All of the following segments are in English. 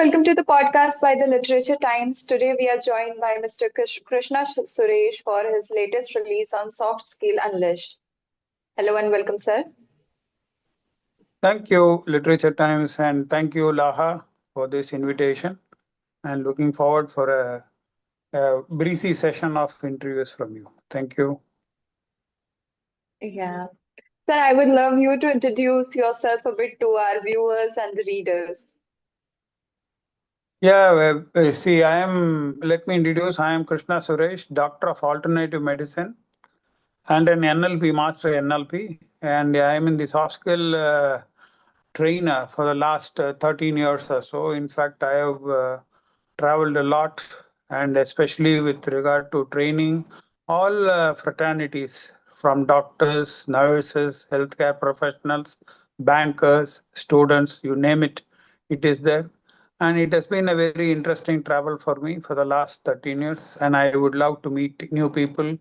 welcome to the podcast by the Literature Times. Today we are joined by Mr. Krishna Suresh for his latest release on Soft Skill Unleashed. Hello and welcome, sir. Thank you, Literature Times, and thank you, Laha, for this invitation. And looking forward for a breezy session of interviews from you. Thank you. Yeah. Sir, I would love you to introduce yourself a bit to our viewers and the readers. Let me introduce, I am Krishna Suresh, Doctor of Alternative Medicine and an NLP, Master NLP. And I am in the soft skill trainer for the last 13 years or so. In fact, I have traveled a lot, and especially with regard to training all fraternities from doctors, nurses, healthcare professionals, bankers, students, you name it, it is there. And it has been a very interesting travel for me for the last 13 years. And I would love to meet new people,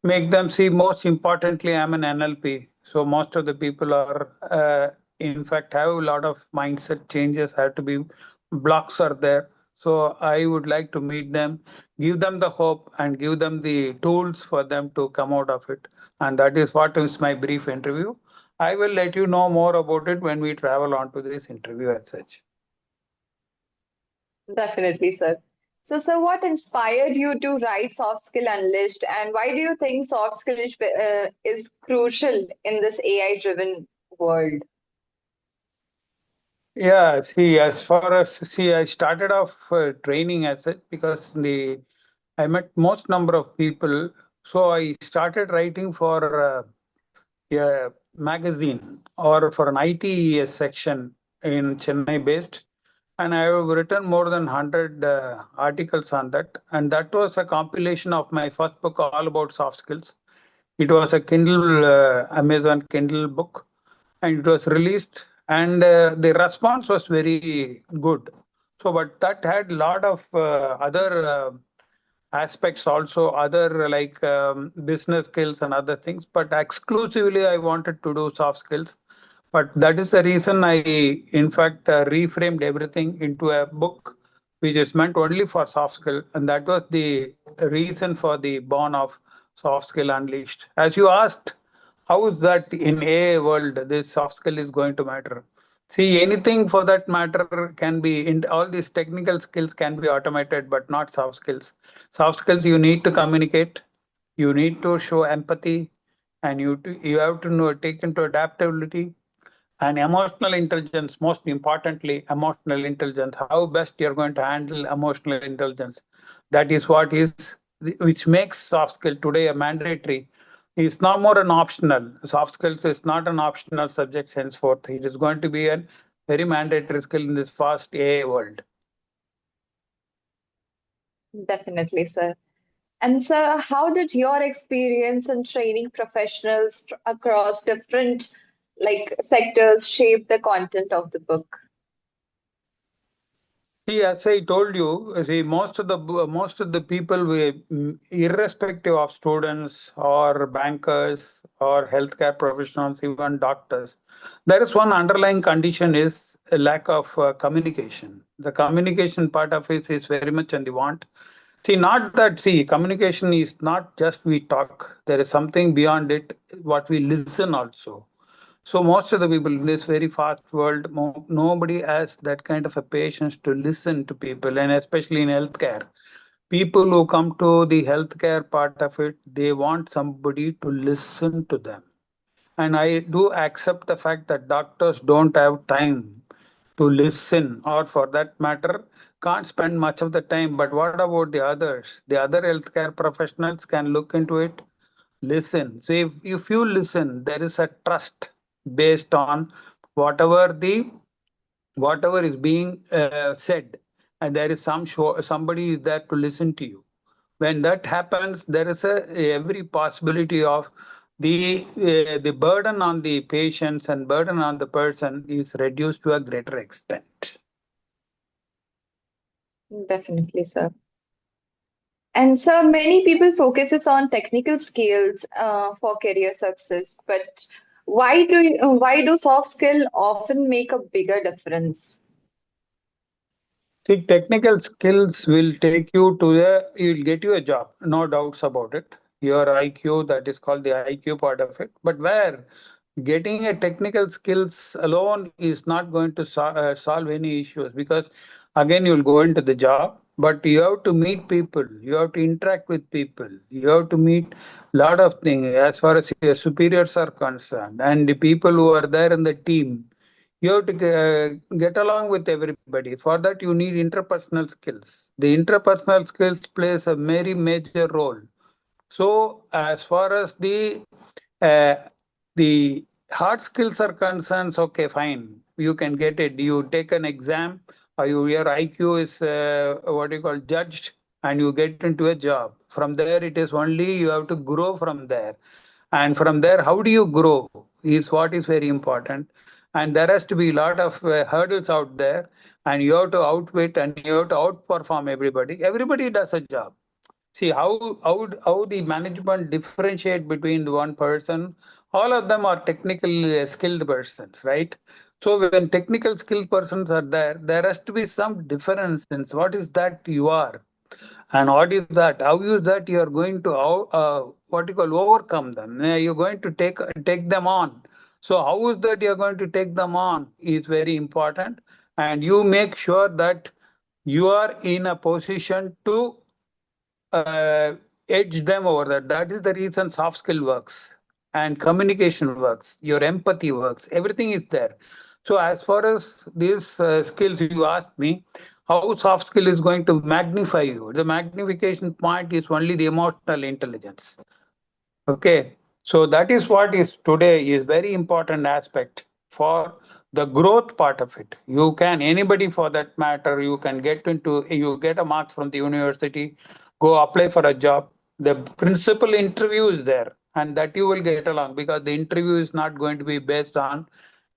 make them see. Most importantly, I'm an NLP. So most of the people are, in fact, have a lot of mindset changes, have to be, blocks are there. So I would like to meet them, give them the hope and give them the tools for them to come out of it. And that is what is my brief interview. I will let you know more about it when we travel on to this interview as such. Definitely, sir. So, sir, what inspired you to write Soft Skill Unleashed, and why do you think soft skill is crucial in this AI-driven world? Yeah, see, as far as, see, I started off training as it because I met most number of people. So I started writing for a magazine or for an IT section in Chennai based. And I have written more than 100 articles on that. And that was a compilation of my first book all about soft skills. It was a Kindle, Amazon Kindle book, and it was released, and the response was very good. So, but that had a lot of other aspects also, other like business skills and other things. But exclusively, I wanted to do soft skills. But that is the reason I, in fact, reframed everything into a book which is meant only for soft skill, and that was the reason for the born of Soft Skill Unleashed. As you asked, how is that in a world this soft skill is going to matter? See, anything for that matter can be, in all these technical skills can be automated, but not soft skills. Soft skills, you need to communicate, you need to show empathy, and you have to know, take into adaptability and emotional intelligence. Most importantly, emotional intelligence, how best you're going to handle emotional intelligence. That is what is, which makes soft skill today a mandatory. It's no more an optional. Soft skills is not an optional subject henceforth. It is going to be a very mandatory skill in this fast AI world. Definitely, sir. And sir, how did your experience in training professionals across different sectors shape the content of the book? See, as I told you, see, most of the people, irrespective of students or bankers or healthcare professionals, even doctors, there is one underlying condition is a lack of communication. The communication part of it is very much on the want. See, not that, see, communication is not just we talk. There is something beyond it, what we listen also. So most of the people in this very fast world, nobody has that kind of a patience to listen to people, and especially in healthcare. People who come to the healthcare part of it, they want somebody to listen to them. And I do accept the fact that doctors don't have time to listen, or for that matter, can't spend much of the time. But what about the others? The other healthcare professionals can look into it, listen. So if you listen, there is a trust based on whatever the whatever is being said, and there is somebody is there to listen to you. When that happens, there is a every possibility of the burden on the patients and burden on the person is reduced to a greater extent. Definitely, sir. And sir, many people focuses on technical skills for career success, but why do soft skill often make a bigger difference? See, technical skills will take you to you'll get you a job, no doubts about it. Your IQ, that is called the IQ part of it. But where getting a technical skills alone is not going to solve any issues, because again, you'll go into the job, but you have to meet people, you have to interact with people, you have to meet lot of things as far as your superiors are concerned, and the people who are there in the team. You have to get along with everybody. For that, you need interpersonal skills. The interpersonal skills plays a very major role. So, as far as uh, the hard skills are concerned, okay, fine, you can get it. You take an exam, or your IQ is what you call judged, and you get into a job. From there, it is only you have to grow from there, and from there, how do you grow is what is very important. And there has to be a lot of hurdles out there, and you have to outwit and you have to outperform everybody. Everybody does a job. See how the management differentiate between the one person. All of them are technically skilled persons, right? So when technical skilled persons are there, there has to be some difference in what is that you are, and what is that? How is that you are going to what you call overcome them? You're going to take them on. So how is that you're going to take them on is very important, and you make sure that you are in a position to uh, edge them over that. That is the reason soft skill works and communication works, your empathy works, everything is there. So, as far as these skills you asked me, how soft skill is going to magnify you, the magnification point is only the emotional intelligence. Okay, so that is what is today is very important aspect for the growth part of it. You can anybody for that matter, you get a marks from the university, go apply for a job. The principal interview is there, and that you will get along, because the interview is not going to be based on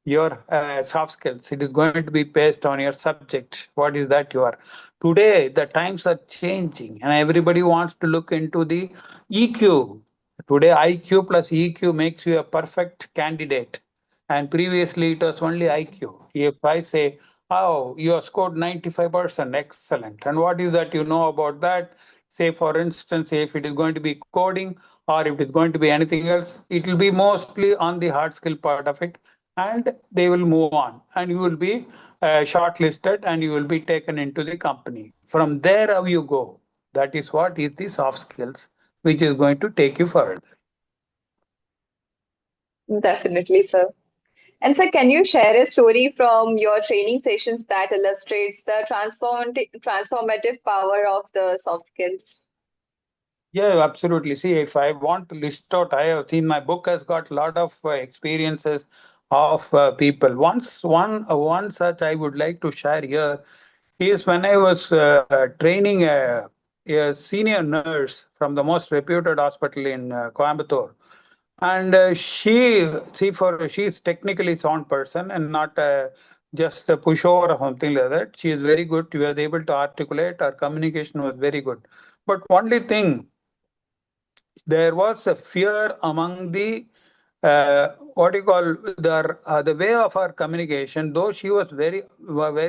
your soft skills. It is going to be based on your subject. What is that you are? Today, the times are changing, and everybody wants to look into the EQ. Today, IQ plus EQ makes you a perfect candidate. And previously, it was only IQ. If I say, oh, you have scored 95%, excellent. And what is that you know about that? Say, for instance, if it is going to be coding or if it is going to be anything else, it will be mostly on the hard skill part of it, and they will move on, and you will be shortlisted and you will be taken into the company. From there, how you go, that is what is the soft skills, which is going to take you further. Definitely, sir. And sir, can you share a story from your training sessions that illustrates the transformative power of the soft skills? Yeah, absolutely. See, if I want to list out, I have seen my book has got a lot of experiences of people. One such I would like to share here is when I was training a senior nurse from the most reputed hospital in Coimbatore. And she's technically sound person and not just a pushover or something like that. She is very good. She was able to articulate. Her communication was very good. But only thing, there was a fear among the what you call the way of her communication. Though she was very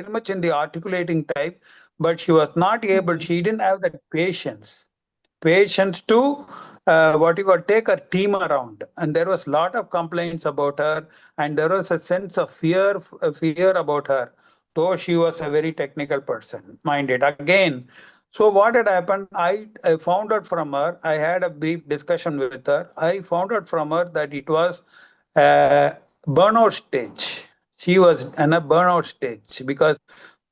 much in the articulating type, but she was not able. Mhm. She didn't have that patience to what you call take her team around, and there was a lot of complaints about her, and there was a sense of fear about her, though she was a very technical person minded again. So what had happened, I found out from her, I had a brief discussion with her. I found out from her that it was burnout stage. She was in a burnout stage because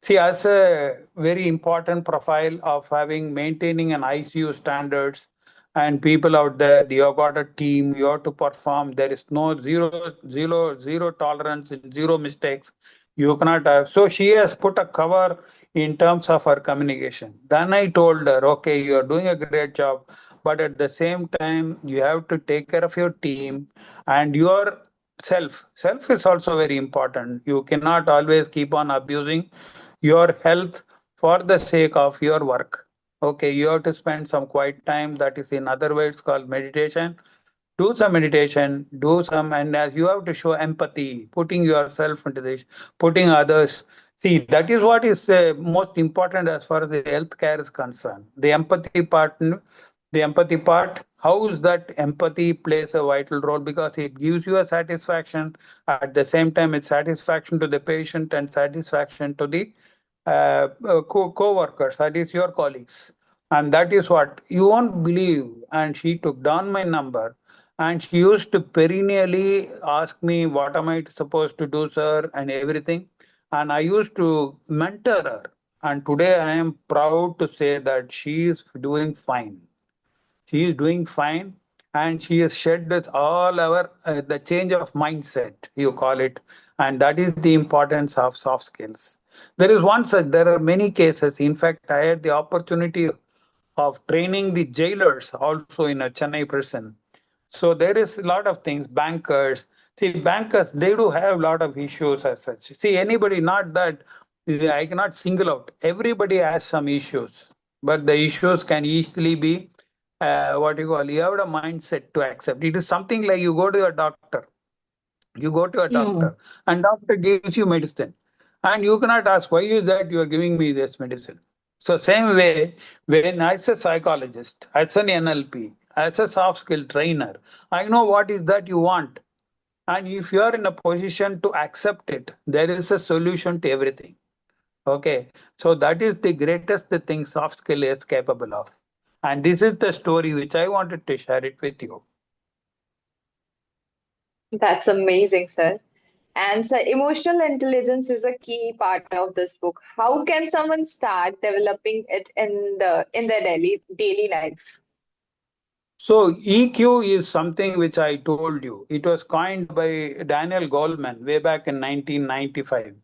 she has a very important profile of having maintaining an ICU standards, and people out there, you have got a team, you have to perform. There is no zero tolerance, zero mistakes. You cannot have. So she has put a cover in terms of her communication. Then I told her, okay, you are doing a great job, but at the same time, you have to take care of your team and your self. Self is also very important. You cannot always keep on abusing your health for the sake of your work. Okay, you have to spend some quiet time, that is in other words called meditation. Do some meditation, do some, and as you have to show empathy, putting yourself into this, putting others. See, that is what is most important as far as the healthcare is concerned. The empathy part, how is that empathy plays a vital role because it gives you a satisfaction. At the same time, it's satisfaction to the patient and satisfaction to the co-workers, that is your colleagues. And that is what you won't believe. And she took down my number and she used to perennially ask me, what am I supposed to do, sir, and everything. And I used to mentor her. And today I am proud to say that she is doing fine. She is doing fine, and she has shed with all our the change of mindset, you call it, and that is the importance of soft skills. There is one such. There are many cases. In fact, I had the opportunity of training the jailers also in a Chennai prison. So there is a lot of things. Bankers, see, bankers, they do have a lot of issues as such. See, anybody, not that I cannot single out. Everybody has some issues, but the issues can easily be what you call. You have a mindset to accept. It is something like you go to a doctor. You go to a Hmm. doctor, and doctor gives you medicine, and you cannot ask why is that you are giving me this medicine. So same way, when as a psychologist, as an NLP, as a soft skill trainer, I know what is that you want. And if you are in a position to accept it, there is a solution to everything. Okay. So that is the greatest thing soft skill is capable of. And this is the story which I wanted to share it with you. That's amazing, sir. And so emotional intelligence is a key part of this book. How can someone start developing it in their daily life? So EQ is something which I told you. It was coined by Daniel Goleman way back in 1995.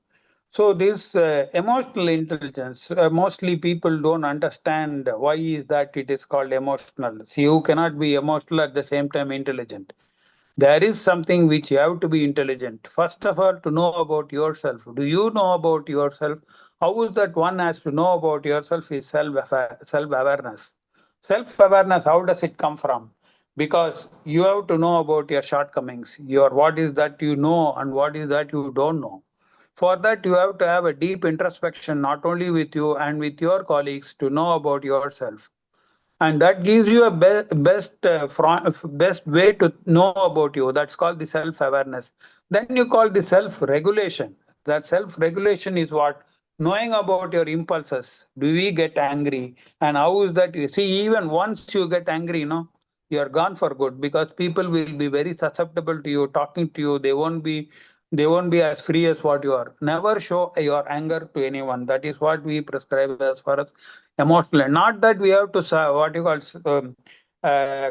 So this emotional intelligence, mostly people don't understand why is that it is called emotional. See, you cannot be emotional at the same time intelligent. There is something which you have to be intelligent. First of all, to know about yourself. Do you know about yourself? How is that one has to know about yourself is self-awareness. Self-awareness, how does it come from? Because you have to know about your shortcomings, your what is that you know and what is that you don't know. For that, you have to have a deep introspection, not only with you and with your colleagues, to know about yourself, and that gives you a best way to know about you. That's called the self awareness. Then you call the self regulation. That self regulation is what, knowing about your impulses. Do we get angry, and how is that? You see, even once you get angry, you are gone for good, because people will be very susceptible to you, talking to you. They won't be as free as what you are. Never show your anger to anyone. That is what we prescribe as far as emotional. Not that we have to what you call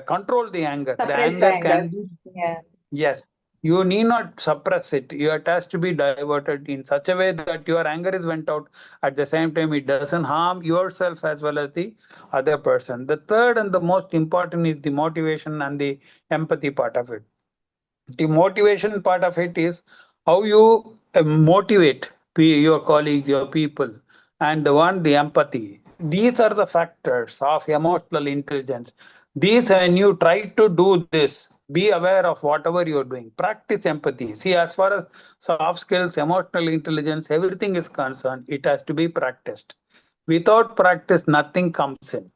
control the anger. The Suppress the anger anger. can be, Yeah. yes. You need not suppress it. It has to be diverted in such a way that your anger is went out. At the same time, it doesn't harm yourself as well as the other person. The third and the most important is the motivation and the empathy part of it. The motivation part of it is how you motivate your colleagues, your people, and the empathy. These are the factors of emotional intelligence. These, when you try to do this, be aware of whatever you're doing. Practice empathy. See, as far as soft skills, emotional intelligence, everything is concerned, it has to be practiced. Without practice, nothing comes in.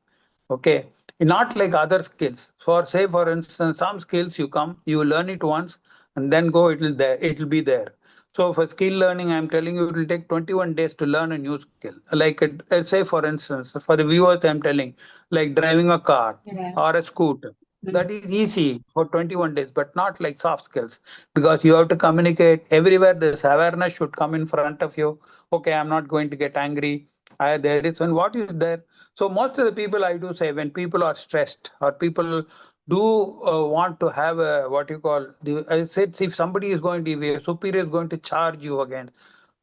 Okay, not like other skills. For say, for instance, some skills you come, you learn it once, and then go. It will be there. So for skill learning, I'm telling you, it will take 21 days to learn a new skill. Like say, for instance, for the viewers, I'm telling, like driving a car Yeah. or a scooter. Mm. That is easy for 21 days, but not like soft skills, because you have to communicate everywhere. This awareness should come in front of you. Okay, I'm not going to get angry. There is, and what is there? So most of the people, I do say, when people are stressed or people do want to have a what you call, I said, if somebody is going to, if a superior is going to charge you again,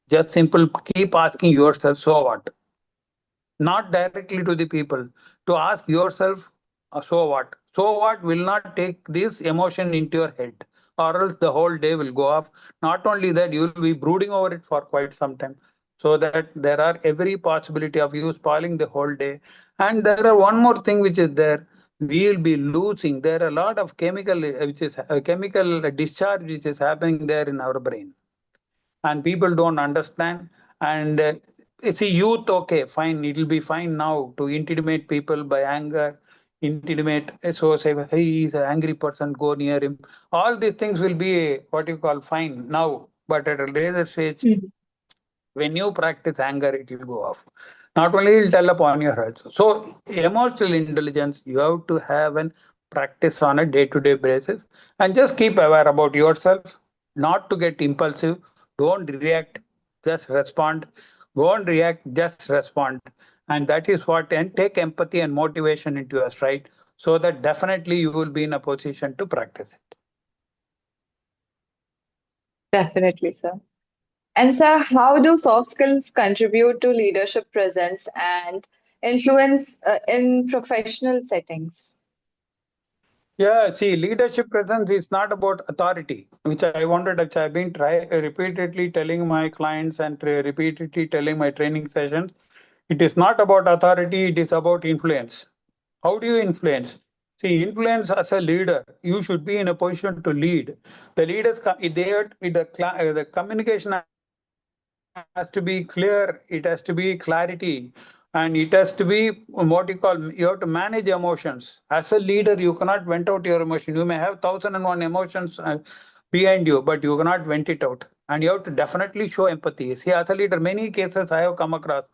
just simple keep asking yourself, so what? Not directly to the people, to ask yourself, so what? So what will not take this emotion into your head, or else the whole day will go off. Not only that, you will be brooding over it for quite some time. So that there are every possibility of you spoiling the whole day. And there are one more thing which is there. We will be losing. There are a lot of chemical discharge which is happening there in our brain, and people don't understand. And see, youth, okay, fine, it'll be fine now to intimidate people by anger, intimidate, so say, hey, he's an angry person, go near him. All these things will be what you call fine now, but at a later stage, Mhm. when you practice anger, it will go off. Not only it will tell upon your health. So emotional intelligence, you have to have an practice on a day-to-day basis and just keep aware about yourself, not to get impulsive. Don't react, just respond. Don't react, just respond. And that is what, and take empathy and motivation into your stride so that definitely you will be in a position to practice it. Definitely, sir. And sir, how do soft skills contribute to leadership presence and influence in professional settings? Yeah, see, leadership presence is not about authority, which I wanted. Which I've been repeatedly telling my clients and repeatedly telling my training sessions. It is not about authority. It is about influence. How do you influence? See, influence as a leader, you should be in a position to lead. The leaders, the communication has to be clear, it has to be clarity, and it has to be what you call, you have to manage emotions. As a leader, you cannot vent out your emotion. You may have 1,001 emotions behind you, but you cannot vent it out. And you have to definitely show empathy. See, as a leader, many cases I have come across,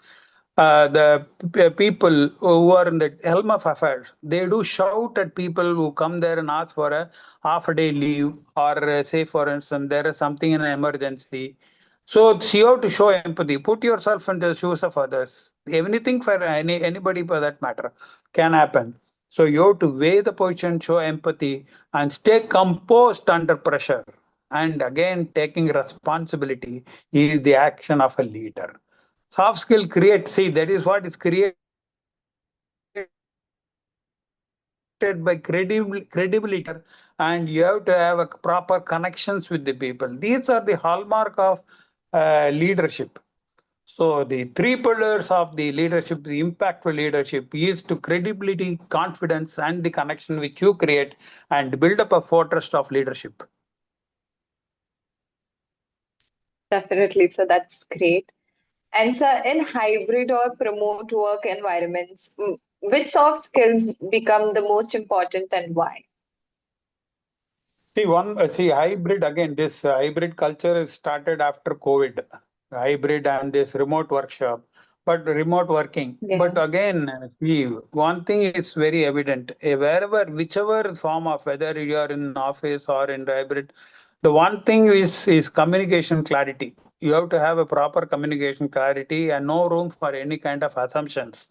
the people who are in the helm of affairs, they do shout at people who come there and ask for a half a day leave, or say, for instance, there is something in an emergency. So you have to show empathy. Put yourself in the shoes of others. Anything for anybody for that matter can happen. So you have to weigh the position, show empathy, and stay composed under pressure. And again, taking responsibility is the action of a leader. Soft skill create, see, that is what is created by credibility, and you have to have a proper connections with the people. These are the hallmark of leadership. So the three pillars of the leadership, the impactful leadership, is to credibility, confidence, and the connection which you create and build up a fortress of leadership. Definitely, sir. That's great. And sir, in hybrid or remote work environments, which soft skills become the most important and why? See, hybrid again. This hybrid culture is started after COVID, hybrid and this remote workshop, but remote working. But Yeah, again, see, one thing is very evident. Wherever, whichever form of, whether you are in office or in hybrid, the one thing is communication clarity. You have to have a proper communication clarity and no room for any kind of assumptions.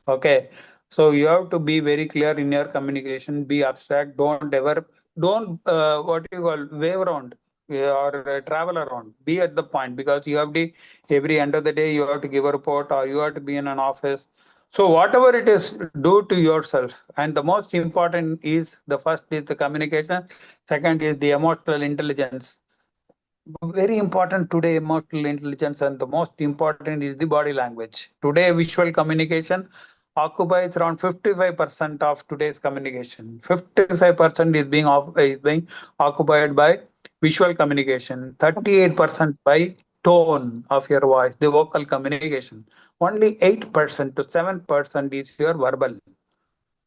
Okay. So you have to be very clear in your communication, be abstract, don't what you call wave around, or travel around. Be at the point, because you have to, every end of the day, you have to give a report or you have to be in an office. So whatever it is, do to yourself. And the most important is, the first is the communication, second is the emotional intelligence. Very important today, emotional intelligence, and the most important is the body language. Today, visual communication occupies around 55% of today's communication. 55% is being occupied by visual communication, 38% by tone of your voice, the vocal communication. Only 8% to 7% is your verbal.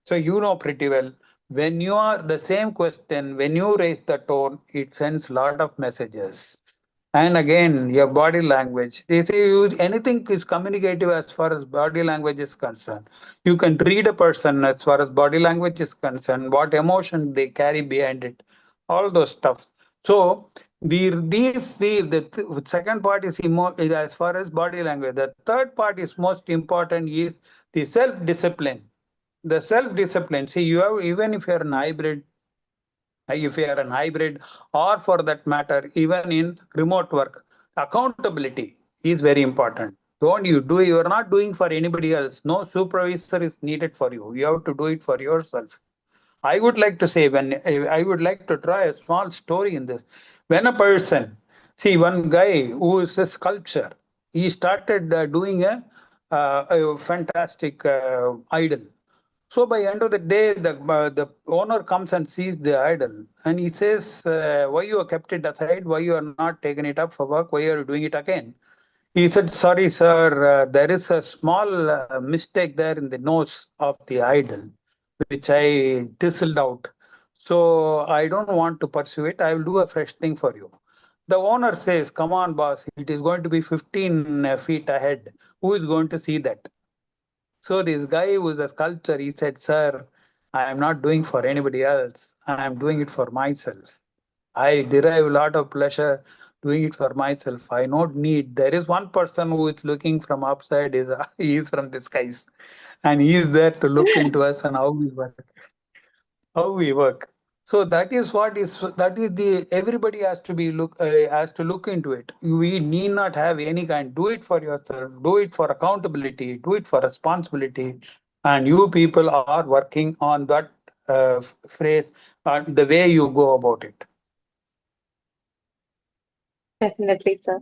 So you know pretty well, when you are the same question, when you raise the tone, it sends lot of messages. And again, your body language. They say anything is communicative as far as body language is concerned. You can read a person as far as body language is concerned, what emotion they carry behind it, all those stuff. So the second part is as far as body language. The third part is most important, is the self discipline. The self discipline. See, you have, even if you are an hybrid, or for that matter, even in remote work, accountability is very important. Don't you do, you are not doing for anybody else. No supervisor is needed for you. You have to do it for yourself. I would like to say, when I would like to try a small story in this. When a person, see, one guy who is a sculptor, he started doing a fantastic idol. So by end of the day, the owner comes and sees the idol, and he says, "Why you have kept it aside? Why you are not taking it up for work? Why are you doing it again?" He said, "Sorry, sir, there is a small mistake there in the nose of the idol, which I tizzled out. So I don't want to pursue it. I will do a fresh thing for you." The owner says, "Come on, boss, it is going to be 15 feet ahead. Who is going to see that?" So this guy who is a sculptor, he said, "Sir, I am not doing for anybody else. I am doing it for myself. I derive a lot of pleasure doing it for myself. I don't need. There is one person who is looking from outside. Is he is from the skies, and he is there to look into us and how we work. So that is the everybody has to be look has to look into it. We need not have any kind. Do it for yourself. Do it for accountability. Do it for responsibility. And you people are working on that phrase, the way you go about it. Definitely, sir.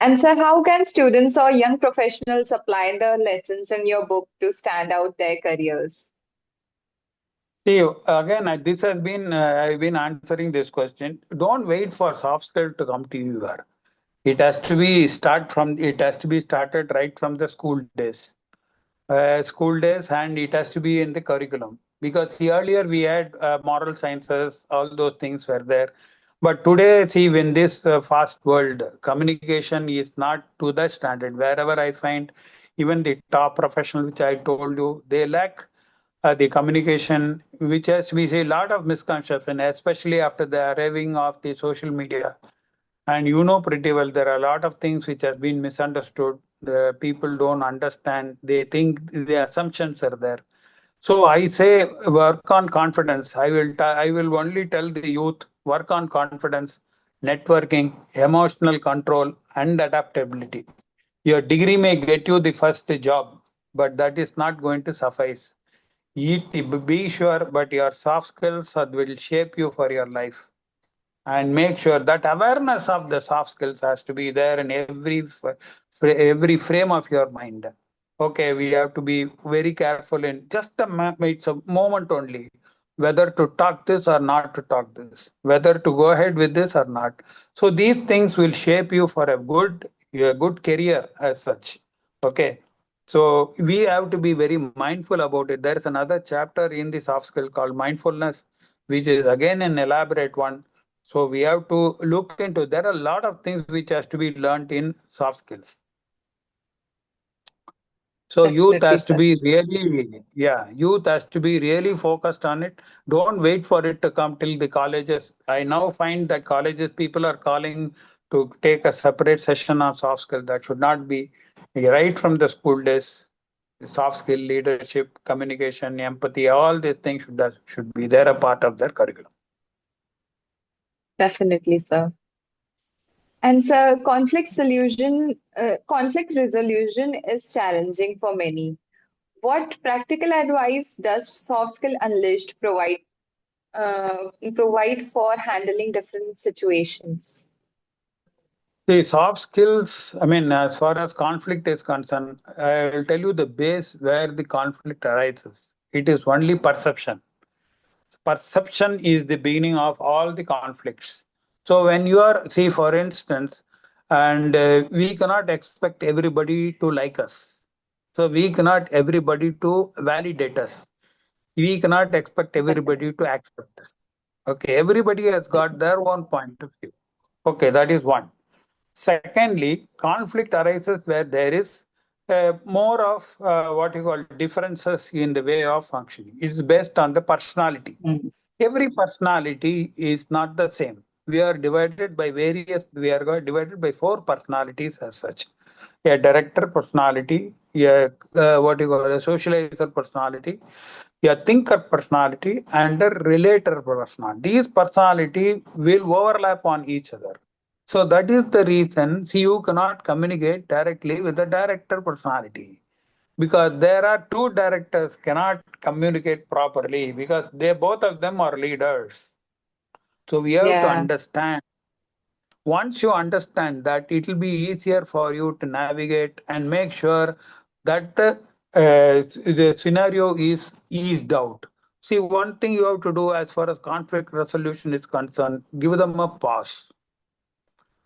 And sir, how can students or young professionals apply the lessons in your book to stand out their careers? See, again, this has been, I've been answering this question. Don't wait for soft skill to come to you. It has to be started right from the school days, and it has to be in the curriculum. Because earlier we had moral sciences, all those things were there. But today, see, in this fast world, communication is not to the standard. Wherever I find, even the top professional, which I told you, they lack the communication, which has we see a lot of misconception, especially after the arriving of the social media. And you know pretty well there are a lot of things which have been misunderstood. The people don't understand. They think the assumptions are there. So I say work on confidence. I will only tell the youth work on confidence, networking, emotional control, and adaptability. Your degree may get you the first job, but that is not going to suffice. Be sure, but your soft skills will shape you for your life. And make sure that awareness of the soft skills has to be there in every frame of your mind. Okay, we have to be very careful in just it's a moment only, whether to talk this or not to talk this, whether to go ahead with this or not. So these things will shape you for a good career as such. Okay, so we have to be very mindful about it. There is another chapter in the soft skill called mindfulness, which is again an elaborate one. So we have to look into. There are a lot of things which has to be learned in soft skills. So youth Definitely, has to sir. be really, yeah, youth has to be really focused on it. Don't wait for it to come till the colleges. I now find that colleges people are calling to take a separate session of soft skill. That should not be right from the school days. Soft skill, leadership, communication, empathy, all these things should be there a part of their curriculum. Definitely, sir. And sir, conflict resolution is challenging for many. What practical advice does Soft Skill Unleashed provide for handling different situations? The soft skills, I mean, as far as conflict is concerned, I will tell you the base where the conflict arises. It is only perception. Perception is the beginning of all the conflicts. So when you are, see, for instance, and we cannot expect everybody to like us. So we cannot everybody to validate us. We cannot expect everybody to accept us. Okay, everybody has got their own point of view. Okay, that is one. Secondly, conflict arises where there is more of what you call differences in the way of functioning. It is based on the personality. Mm. Every personality is not the same. We are divided by four personalities as such: a director personality, a what you call a socializer personality, a thinker personality, and a relator personality. These personality will overlap on each other. So that is the reason you cannot communicate directly with the director personality, because there are two directors cannot communicate properly because they both of them are leaders. So we have to Yeah, understand. Once you understand that, it will be easier for you to navigate and make sure that the scenario is eased out. See, one thing you have to do as far as conflict resolution is concerned, give them a pause.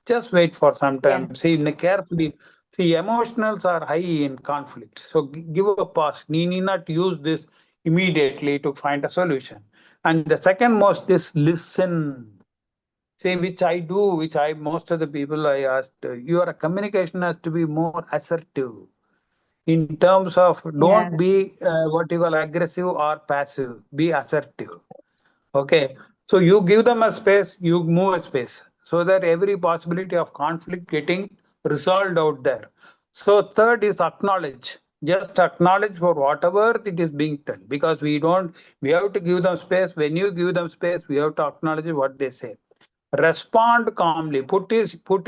Just wait for some yeah, time. See, carefully. See, emotionals are high in conflict. So give a pause. You need not use this immediately to find a solution. And the second most is listen. See, which I do, which I most of the people I asked, your communication has to be more assertive in terms of Yeah, don't be what you call aggressive or passive. Be assertive. Okay. So you give them a space, you move a space so that every possibility of conflict getting resolved out there. So third is acknowledge. Just acknowledge for whatever it is being done because we have to give them space. When you give them space, we have to acknowledge what they say. Respond calmly. Put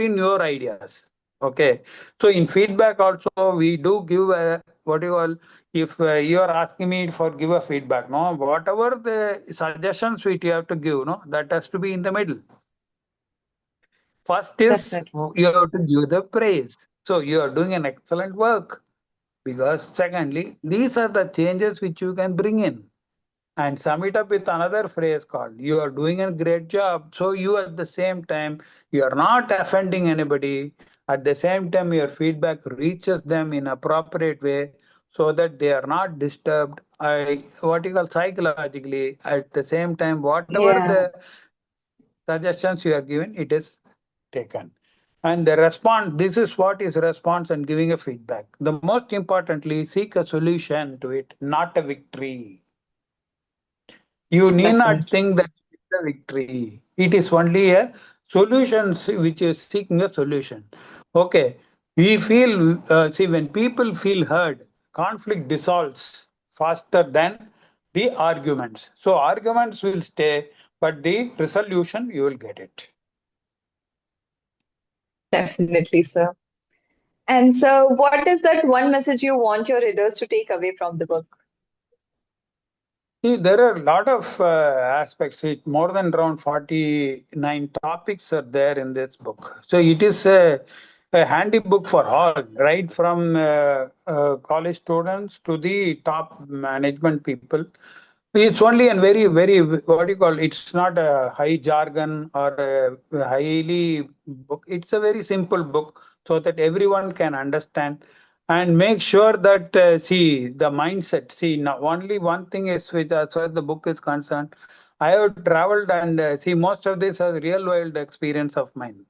in your ideas. Okay. So in feedback also we do give a what you call if you are asking me for give a feedback, no, whatever the suggestions which you have to give, no, that has to be in the middle. First is definitely. you have to give the praise. So you are doing an excellent work because secondly, these are the changes which you can bring in and sum it up with another phrase called you are doing a great job. So you at the same time you are not offending anybody. At the same time your feedback reaches them in appropriate way so that they are not disturbed. What you call psychologically. At the same time, whatever Yeah, the suggestions you are given, it is taken. And the response, this is what is response and giving a feedback. The most importantly, seek a solution to it, not a victory. You need not definitely. think that it's a victory. It is only a solution which is seeking a solution. Okay. We feel, see, when people feel heard, conflict dissolves faster than the arguments. So arguments will stay, but the resolution, you will get it. Definitely, sir. And so, what is that one message you want your readers to take away from the book? See, there are a lot of aspects. It more than around 49 topics are there in this book. So it is a handy book for all, right from college students to the top management people. It's only a very, very, what do you call, it's not a high jargon or a highly book. It's a very simple book so that everyone can understand and make sure that see the mindset. See, now only one thing is which as far as the book is concerned, I have traveled and see most of this is real world experience of mine.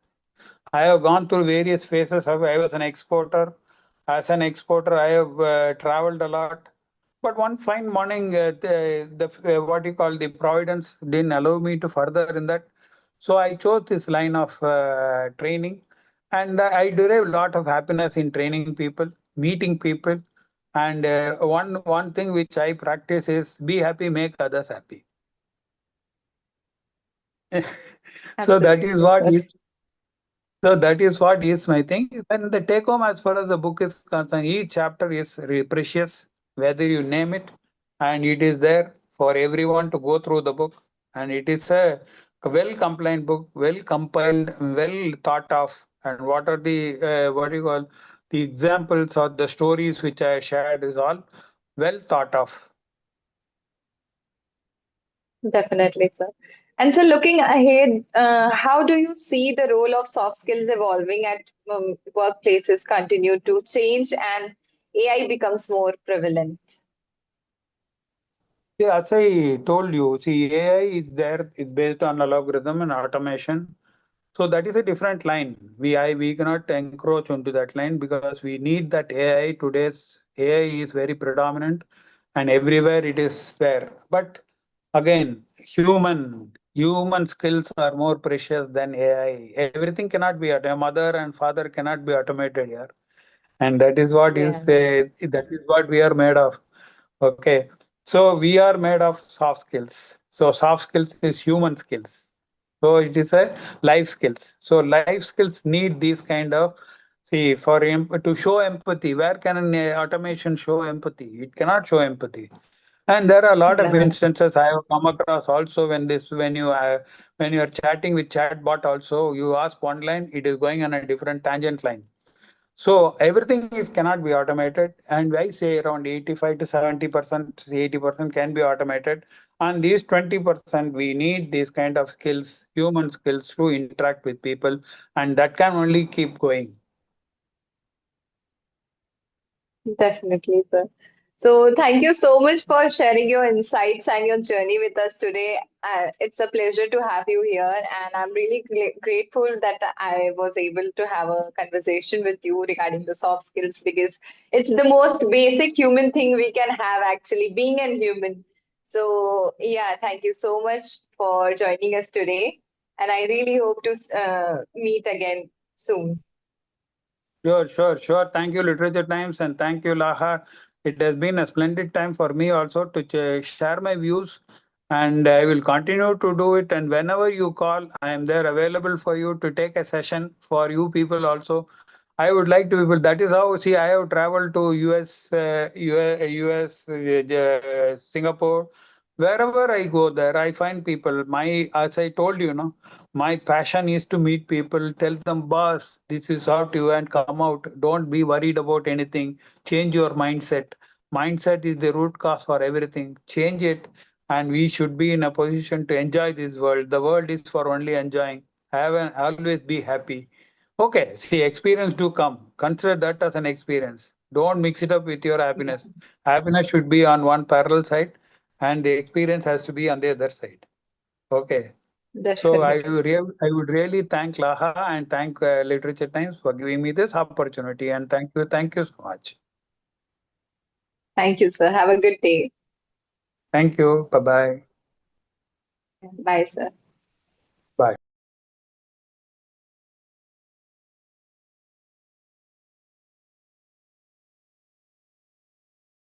I have gone through various phases. I was an exporter. As an exporter, I have traveled a lot. But one fine morning, the what you call the providence didn't allow me to further in that. So I chose this line of training, and I derive a lot of happiness in training people, meeting people, and one thing which I practice is be happy, make others happy. So that is Absolutely, what sir. is So that is what is my thing. And the take home, as far as the book is concerned, each chapter is precious, whether you name it, and it is there for everyone to go through the book. And it is a well compliant book, well compiled, well thought of. And what are the what do you call the examples or the stories which I shared is all well thought of. Definitely, sir. And so, looking ahead, how do you see the role of soft skills evolving at workplaces continue to change and AI becomes more prevalent? Yeah, as I told you, see, AI is there, it's based on algorithm and automation. So that is a different line. We cannot encroach onto that line because we need that AI. Today's AI is very predominant and everywhere it is there. But again, human skills are more precious than AI. Everything cannot be a mother and father cannot be automated here. And Yeah, that is what we are made of. Okay. So we are made of soft skills. So soft skills is human skills. So it is a life skills. So life skills need these kind of see for to show empathy. Where can an automation show empathy? It cannot show empathy. And there are a lot of definitely. instances I have come across also when you are chatting with chatbot also you ask one line it is going on a different tangent line. So everything is cannot be automated, and I say around 85 to 70%, 80% can be automated. And these 20%, we need these kind of skills, human skills, to interact with people, and that can only keep going. Definitely, sir. So, thank you so much for sharing your insights and your journey with us today. It's a pleasure to have you here, and I'm really grateful that I was able to have a conversation with you regarding the soft skills because it's the most basic human thing we can have, actually, being a human. So, yeah, thank you so much for joining us today, and I really hope to meet again soon. Sure, sure, sure. Thank you, Literature Times, and thank you, Laha. It has been a splendid time for me also to share my views, and I will continue to do it. And whenever you call, I am there available for you to take a session for you people also. I would like to people. That is how, see, I have traveled to US, Singapore. Wherever I go there, I find people. As I told you, my passion is to meet people, tell them, boss, this is how to and come out. Don't be worried about anything. Change your mindset. Mindset is the root cause for everything. Change it, and we should be in a position to enjoy this world. The world is for only enjoying. Always be happy. Okay, see, experience do come. Consider that as an experience. Don't mix it up with your Yeah, happiness. Happiness should be on one parallel side, and the experience has to be on the other side. Okay. So definitely. I would really thank Laha and thank Literature Times for giving me this opportunity. And thank you so much. Thank you, sir. Have a good day. Thank you. Bye bye. Bye, sir. Bye.